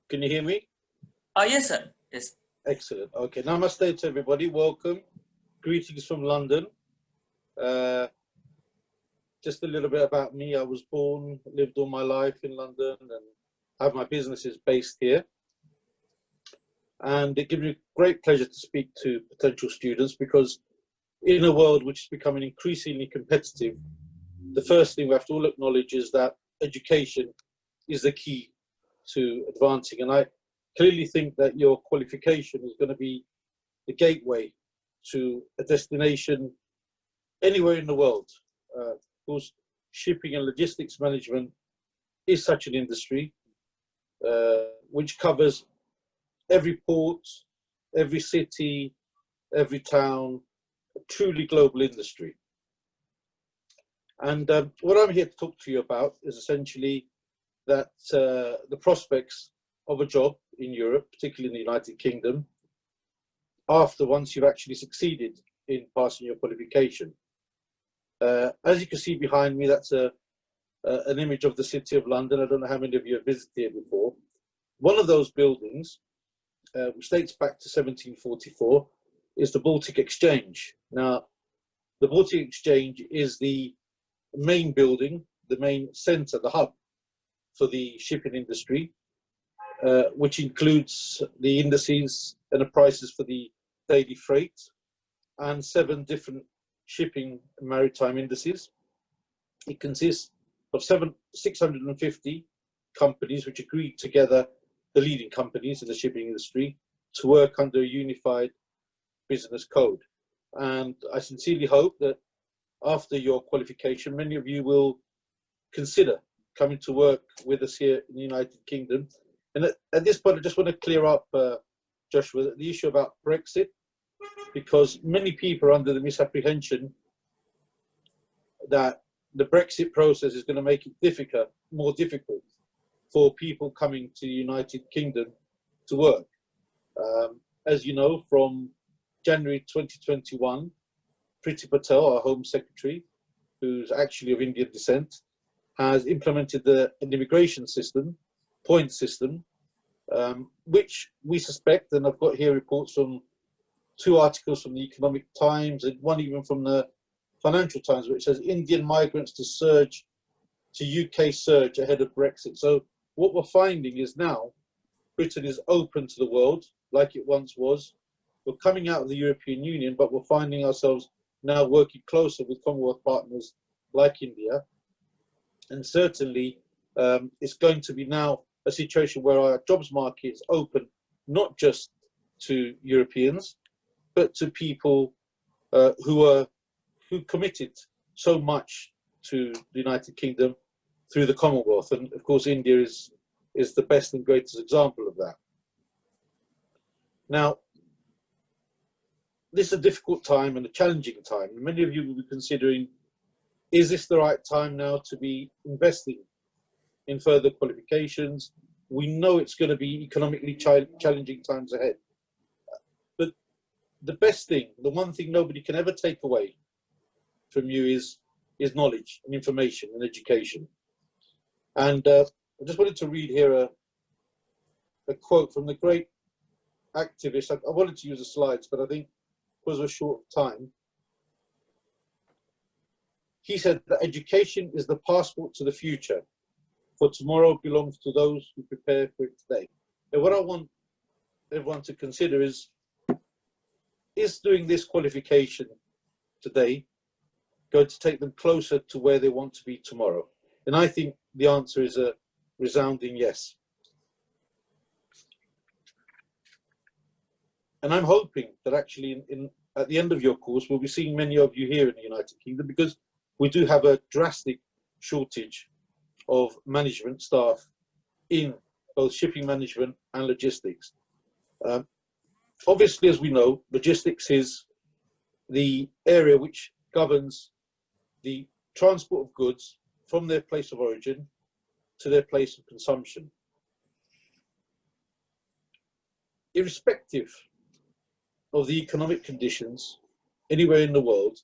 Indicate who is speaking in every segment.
Speaker 1: Can you hear me?
Speaker 2: Yes, sir. Yes.
Speaker 1: Excellent. Okay. Namaste to everybody. Welcome. Greetings from London. Just a little bit about me. I was born, lived all my life in London, and have my businesses based here. And it gives me great pleasure to speak to potential students, because in a world which is becoming increasingly competitive, the first thing we have to all acknowledge is that education is the key to advancing. And I clearly think that your qualification is going to be the gateway to a destination anywhere in the world. Of course, shipping and logistics management is such an industry which covers every port, every city, every town, a truly global industry. And what I'm here to talk to you about is essentially that the prospects of a job in Europe, particularly in the United Kingdom, once you've actually succeeded in passing your qualification. As you can see behind me, that's an image of the City of London. I don't know how many of you have visited here before. One of those buildings, which dates back to 1744, is the Baltic Exchange. Now, the Baltic Exchange is the main building, the main centre, the hub for the shipping industry, which includes the indices and the prices for the daily freight and 7 different shipping and maritime indices. It consists of 650 companies which agreed together, the leading companies in the shipping industry, to work under a unified business code. And I sincerely hope that after your qualification, many of you will consider coming to work with us here in the United Kingdom. And at this point, I just want to clear up, Joshua, the issue about Brexit, because many people are under the misapprehension that the Brexit process is going to make it more difficult for people coming to the United Kingdom to work. As you know, from January 2021, Priti Patel, our Home Secretary, who's actually of Indian descent, has implemented an immigration system, point system, which we suspect, and I've got here reports from 2 articles from the Economic Times and one even from the Financial Times, which says Indian migrants to UK surge ahead of Brexit. So what we're finding is now Britain is open to the world like it once was. We're coming out of the European Union, but we're finding ourselves now working closer with Commonwealth partners like India. And certainly it's going to be now a situation where our jobs market is open, not just to Europeans, but to people who committed so much to the United Kingdom through the Commonwealth. And of course, India is the best and greatest example of that. Now, this is a difficult time and a challenging time. Many of you will be considering, is this the right time now to be investing in further qualifications? We know it's going to be economically challenging times ahead. But the best thing, the one thing nobody can ever take away from you is knowledge and information and education. And I just wanted to read here a quote from the great activist. I wanted to use the slides, but I think because we're short of time. He said that education is the passport to the future, for tomorrow belongs to those who prepare for it today. And what I want everyone to consider is doing this qualification today going to take them closer to where they want to be tomorrow? And I think the answer is a resounding yes. And I'm hoping that actually at the end of your course, we'll be seeing many of you here in the United Kingdom, because we do have a drastic shortage of management staff in both shipping management and logistics. Obviously, as we know, logistics is the area which governs the transport of goods from their place of origin to their place of consumption. Irrespective of the economic conditions anywhere in the world,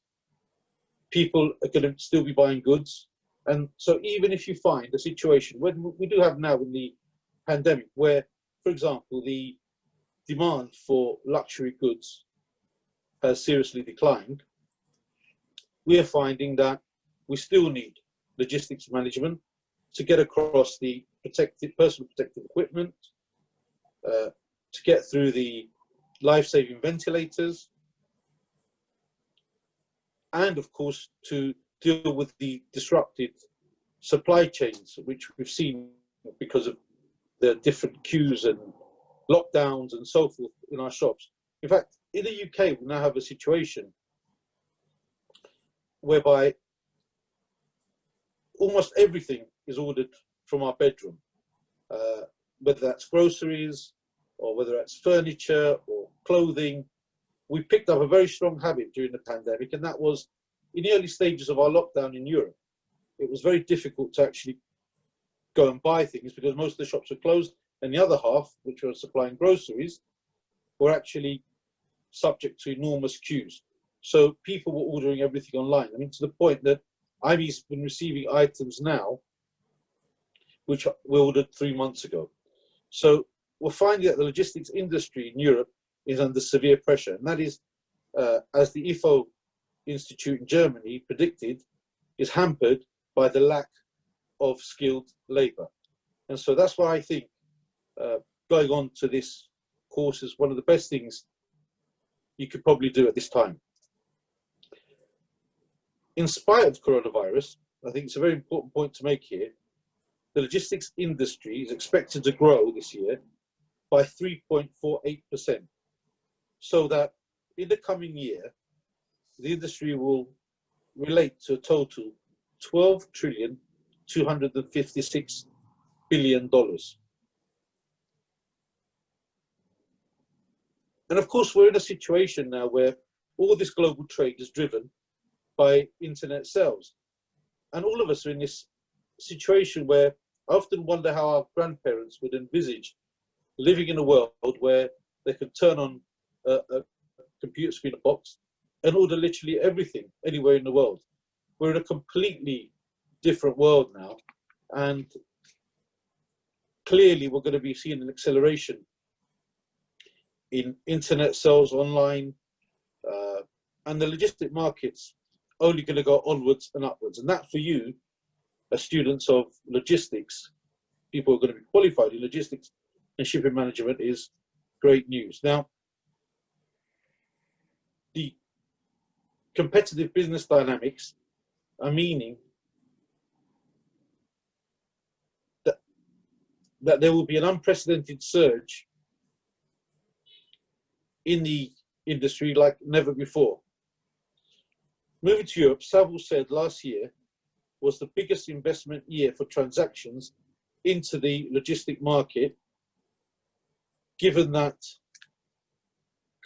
Speaker 1: people are going to still be buying goods. And so even if you find a situation, when we do have now in the pandemic, where, for example, the demand for luxury goods has seriously declined, we are finding that we still need logistics management to get across the personal protective equipment, to get through the life-saving ventilators, and of course to deal with the disrupted supply chains, which we've seen because of the different queues and lockdowns and so forth in our shops. In fact, in the UK, we now have a situation whereby almost everything is ordered from our bedroom, whether that's groceries or whether that's furniture or clothing. We picked up a very strong habit during the pandemic, and that was in the early stages of our lockdown in Europe. It was very difficult to actually go and buy things because most of the shops were closed, and the other half, which were supplying groceries, were actually subject to enormous queues. So people were ordering everything online. I mean, to the point that I've been receiving items now which were ordered 3 months ago. So we're finding that the logistics industry in Europe is under severe pressure, and that is, as the IFO Institute in Germany predicted, is hampered by the lack of skilled labour. And so that's why I think going on to this course is one of the best things you could probably do at this time. In spite of coronavirus, I think it's a very important point to make here, the logistics industry is expected to grow this year by 3.48%, so that in the coming year, the industry will relate to a total $12.256 trillion. And of course, we're in a situation now where all this global trade is driven by internet sales. And all of us are in this situation where I often wonder how our grandparents would envisage living in a world where they could turn on a computer screen, a box, and order literally everything anywhere in the world. We're in a completely different world now, and clearly we're going to be seeing an acceleration in internet sales online, and the logistic market's only going to go onwards and upwards. And that, for you, as students of logistics, people who are going to be qualified in logistics and shipping management, is great news. Now, the competitive business dynamics are meaning that there will be an unprecedented surge in the industry like never before. Moving to Europe, Saville said last year was the biggest investment year for transactions into the logistic market, given that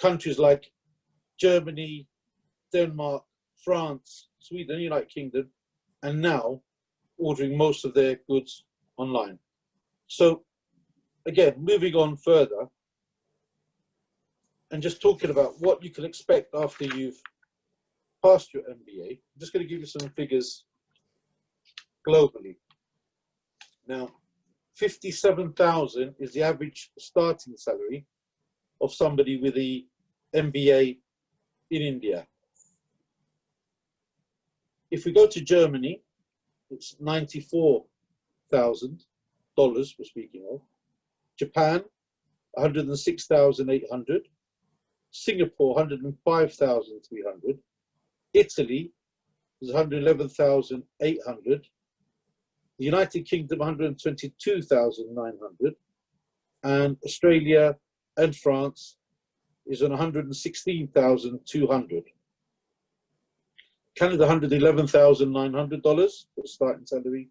Speaker 1: countries like Germany, Denmark, France, Sweden, United Kingdom, and now ordering most of their goods online. So again, moving on further and just talking about what you can expect after you've passed your MBA, I'm just going to give you some figures globally. Now, 57,000 is the average starting salary of somebody with the MBA in India. If we go to Germany, it's $94,000 we're speaking of. Japan, 106,800. Singapore, 105,300. Italy is 111,800. The United Kingdom, 122,900. And Australia and France is on $116,200. Canada, $111,900 for starting salary.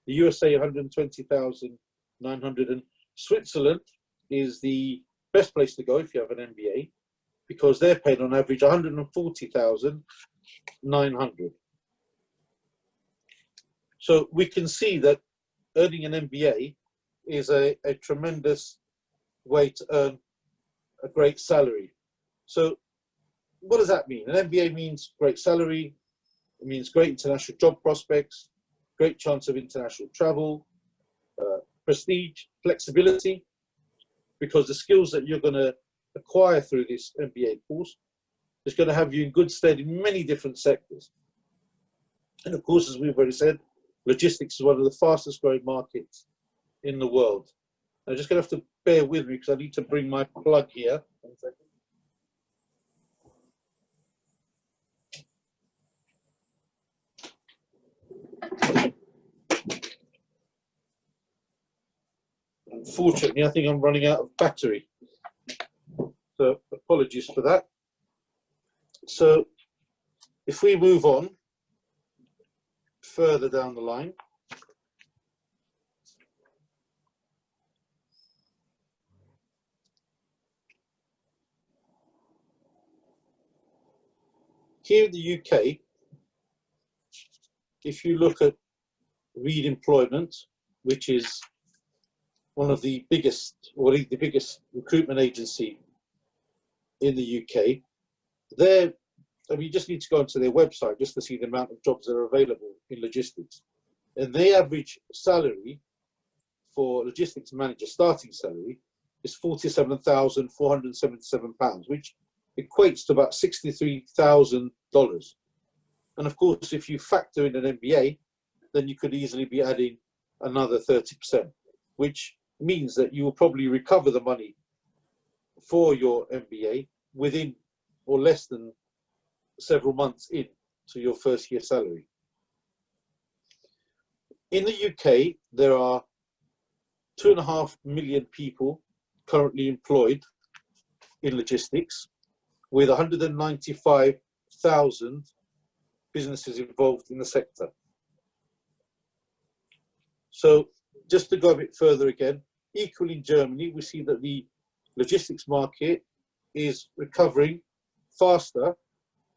Speaker 1: The USA, $120,900. And Switzerland is the best place to go if you have an MBA, because they're paid on average $140,900. So we can see that earning an MBA is a tremendous way to earn a great salary. So what does that mean? An MBA means great salary, it means great international job prospects, great chance of international travel, prestige, flexibility, because the skills that you're going to acquire through this MBA course is going to have you in good stead in many different sectors. And of course, as we've already said, logistics is one of the fastest growing markets in the world. I'm just going to have to bear with me because I need to bring my plug here. 1 second. Unfortunately, I think I'm running out of battery. So apologies for that. So if we move on further down the line, here in the UK, if you look at Reed Employment, which is one of the biggest, or the biggest recruitment agency in the UK, you just need to go onto their website just to see the amount of jobs that are available in logistics. And the average salary for logistics manager, starting salary, is £47,477, which equates to about $63,000. And of course, if you factor in an MBA, then you could easily be adding another 30%, which means that you will probably recover the money for your MBA within or less than several months in to your first year salary. In the UK, there are 2.5 million people currently employed in logistics, with 195,000 businesses involved in the sector. So just to go a bit further again, equally in Germany, we see that the logistics market is recovering faster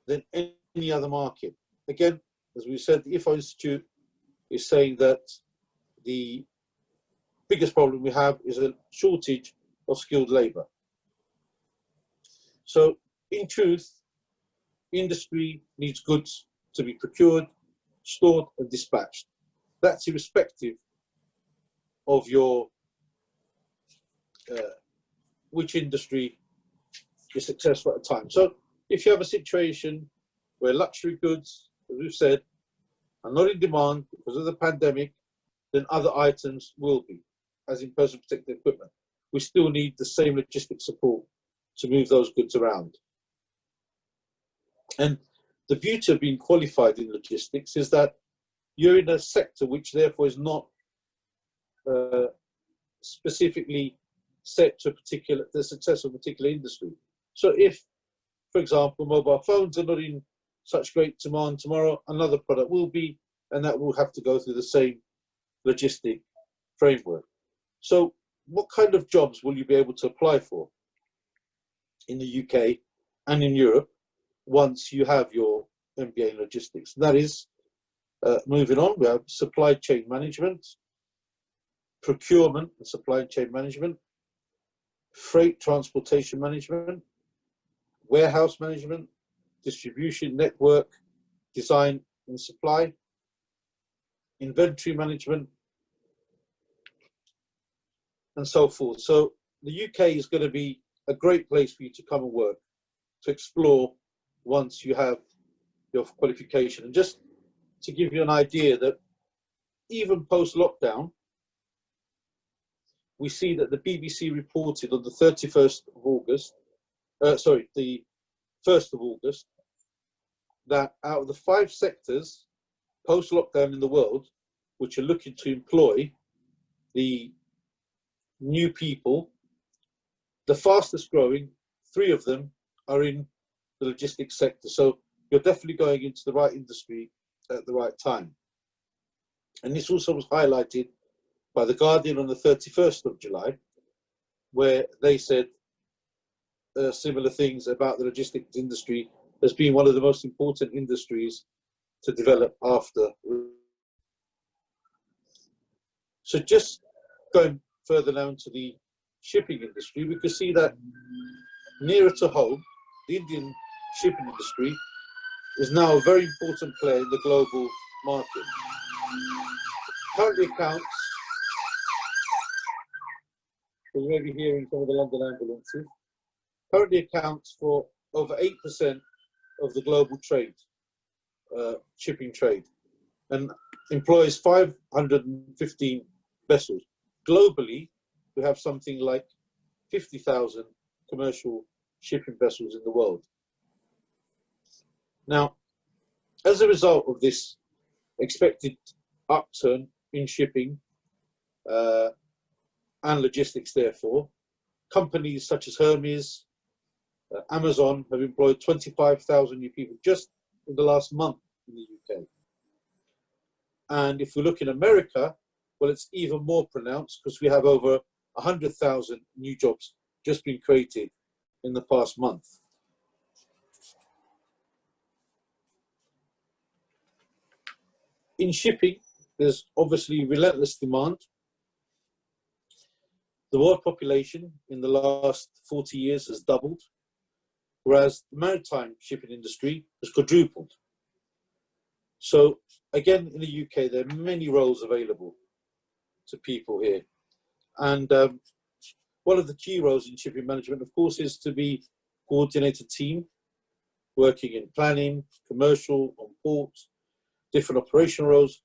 Speaker 1: than any other market. Again, as we said, the IFO Institute is saying that the biggest problem we have is a shortage of skilled labour. So in truth, industry needs goods to be procured, stored and dispatched. That's irrespective of your which industry is successful at the time. So if you have a situation where luxury goods, as we've said, are not in demand because of the pandemic, then other items will be, as in personal protective equipment. We still need the same logistic support to move those goods around. And the beauty of being qualified in logistics is that you're in a sector which therefore is not specifically set to the success of a particular industry. So if, for example, mobile phones are not in such great demand tomorrow, another product will be, and that will have to go through the same logistic framework. So what kind of jobs will you be able to apply for in the UK and in Europe once you have your MBA in logistics? That is, moving on, we have supply chain management, procurement and supply chain management, freight transportation management, warehouse management, distribution network, design and supply, inventory management, and so forth. So the UK is going to be a great place for you to come and work, to explore once you have your qualification. And just to give you an idea that even post-lockdown, we see that the BBC reported on the 31st of August, the 1st of August, that out of the 5 sectors post-lockdown in the world, which are looking to employ the new people, the fastest growing, 3 of them are in the logistics sector. So you're definitely going into the right industry at the right time. And this also was highlighted by The Guardian on the 31st of July, where they said similar things about the logistics industry as being one of the most important industries to develop after. So just going further down to the shipping industry, we can see that nearer to home, the Indian shipping industry is now a very important player in the global market. Currently accounts so you may be hearing some of the London ambulances, currently accounts for over 8% of the global trade, shipping trade, and employs 515 vessels. Globally, we have something like 50,000 commercial shipping vessels in the world. Now, as a result of this expected upturn in shipping and logistics, therefore, companies such as Hermes, Amazon have employed 25,000 new people just in the last month in the UK. And if we look in America, well, it's even more pronounced because we have over 100,000 new jobs just been created in the past month. In shipping, there's obviously relentless demand. The world population in the last 40 years has doubled, whereas the maritime shipping industry has quadrupled. So again, in the UK, there are many roles available to people here. And one of the key roles in shipping management, of course, is to be coordinated team, working in planning, commercial, on ports, different operational roles,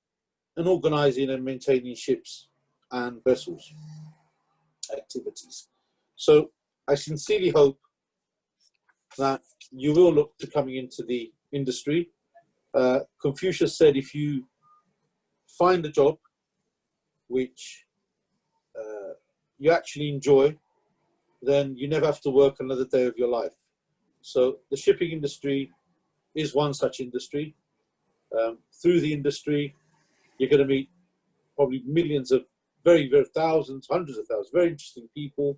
Speaker 1: and organising and maintaining ships and vessels activities. So I sincerely hope that you will look to coming into the industry. Confucius said, if you find a job which you actually enjoy, then you never have to work another day of your life. So the shipping industry is one such industry. Through the industry, you're going to meet probably millions of very thousands, hundreds of thousands, very interesting people.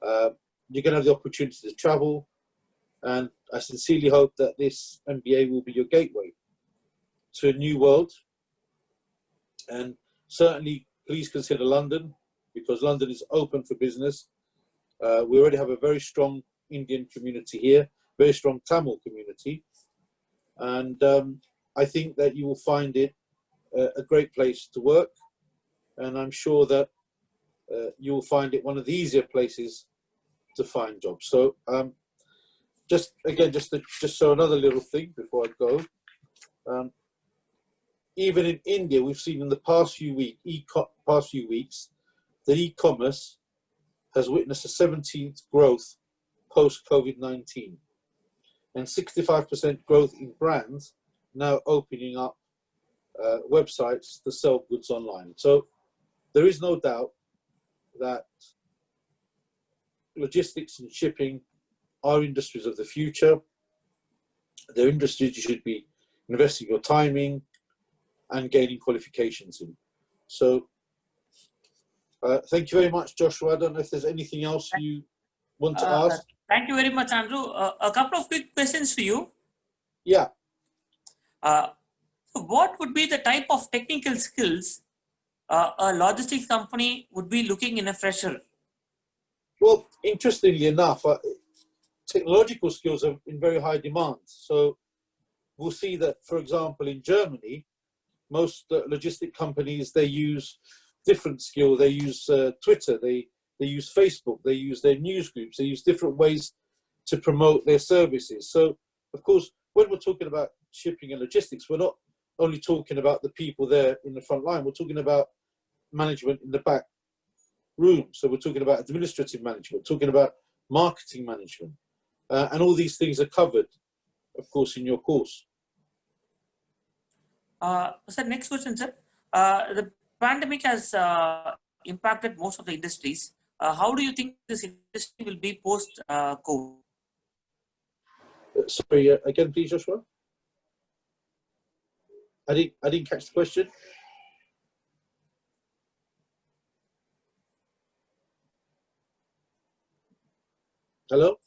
Speaker 1: You're going to have the opportunity to travel. And I sincerely hope that this MBA will be your gateway to a new world. And certainly, please consider London, because London is open for business. We already have a very strong Indian community here, very strong Tamil community. And I think that you will find it a great place to work. And I'm sure that you will find it one of the easier places to find jobs. So just so another little thing before I go. Even in India, we've seen in the past few weeks that e-commerce has witnessed a 17th growth post-COVID-19 and 65% growth in brands now opening up websites to sell goods online. So there is no doubt that logistics and shipping are industries of the future. They're industries you should be investing your time in and gaining qualifications in. So thank you very much, Joshua. I don't know if there's anything else you want to ask.
Speaker 2: Thank you very much, Andrew. A couple of quick questions for you.
Speaker 1: Yeah.
Speaker 2: What would be the type of technical skills a logistics company would be looking in a fresher?
Speaker 1: Well, interestingly enough, technological skills are in very high demand. So we'll see that, for example, in Germany, most logistic companies, they use different skill. They use Twitter, they use Facebook, they use their news groups, they use different ways to promote their services. So, of course, when we're talking about shipping and logistics, we're not only talking about the people there in the front line, we're talking about management in the back room. So we're talking about administrative management, talking about marketing management, and all these things are covered, of course, in your course.
Speaker 2: Sir, next question, sir. The pandemic has impacted most of the industries. How do you think this industry will be post-COVID?
Speaker 1: Sorry, again, please, Joshua. I didn't catch the question. Hello?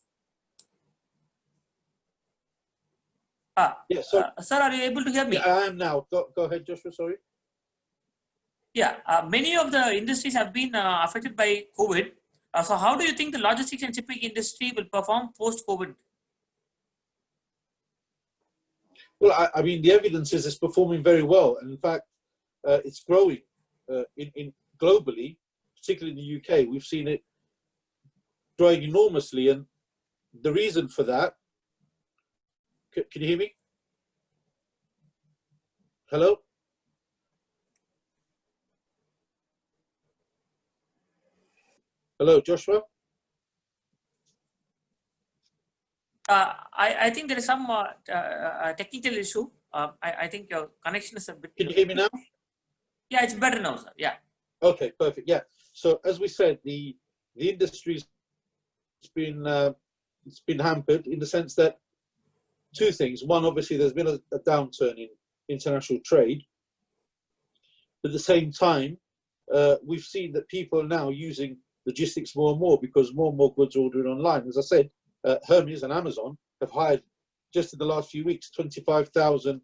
Speaker 1: Yeah,
Speaker 2: sir, are you able to hear me?
Speaker 1: Yeah, I am now. Go ahead, Joshua, sorry.
Speaker 2: Yeah, many of the industries have been affected by COVID. So how do you think the logistics and shipping industry will perform post-COVID?
Speaker 1: Well, I mean, the evidence is it's performing very well. And in fact, it's growing in globally, particularly in the UK. We've seen it growing enormously, and the reason for that, can you hear me? Hello? Hello, Joshua?
Speaker 2: I think there is some technical issue. I think your connection is a bit...
Speaker 1: Can you hear me now?
Speaker 2: Yeah, it's better now, sir. Yeah.
Speaker 1: Okay, perfect. Yeah. So as we said, the industry's been hampered in the sense that two things. One, obviously, there's been a downturn in international trade. But at the same time, we've seen that people are now using logistics more and more goods are ordering online. As I said, Hermes and Amazon have hired, just in the last few weeks, 25,000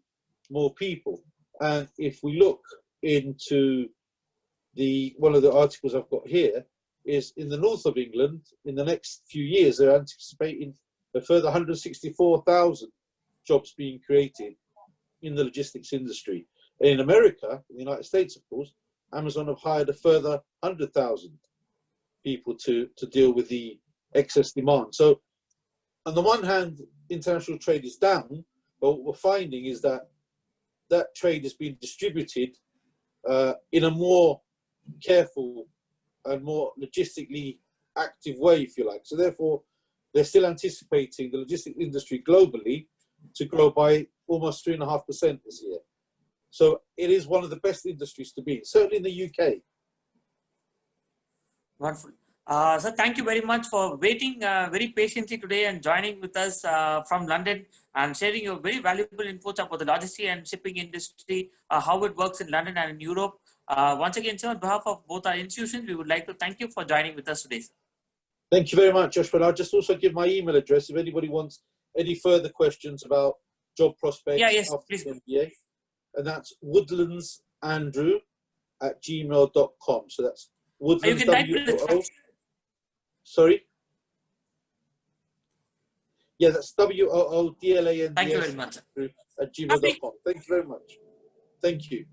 Speaker 1: more people. And if we look into one of the articles I've got here, is in the north of England, in the next few years, they're anticipating a further 164,000 jobs being created in the logistics industry. In America, in the United States, of course, Amazon have hired a further 100,000 people to deal with the excess demand. So on the one hand, international trade is down, but what we're finding is that that trade is being distributed in a more careful and more logistically active way, if you like. So therefore, they're still anticipating the logistics industry globally to grow by almost 3.5% this year. So it is one of the best industries to be in, certainly in the UK.
Speaker 2: Wonderful. Sir, thank you very much for waiting very patiently today and joining with us from London and sharing your very valuable inputs about the logistics and shipping industry, how it works in London and in Europe. Once again, sir, on behalf of both our institutions, we would like to thank you for joining with us today, sir.
Speaker 1: Thank you very much, Joshua. I'll just also give my email address if anybody wants any further questions about job prospects.
Speaker 2: Yeah, yes,
Speaker 1: after
Speaker 2: please.
Speaker 1: the MBA. And that's woodlandsandrew@gmail.com. So that's Woodlands,
Speaker 2: you can type it in the chat.
Speaker 1: Sorry? Yeah, that's WOODLANDS
Speaker 2: Thank you very much, sir.
Speaker 1: at gmail.com. Thank you very much. Thank you.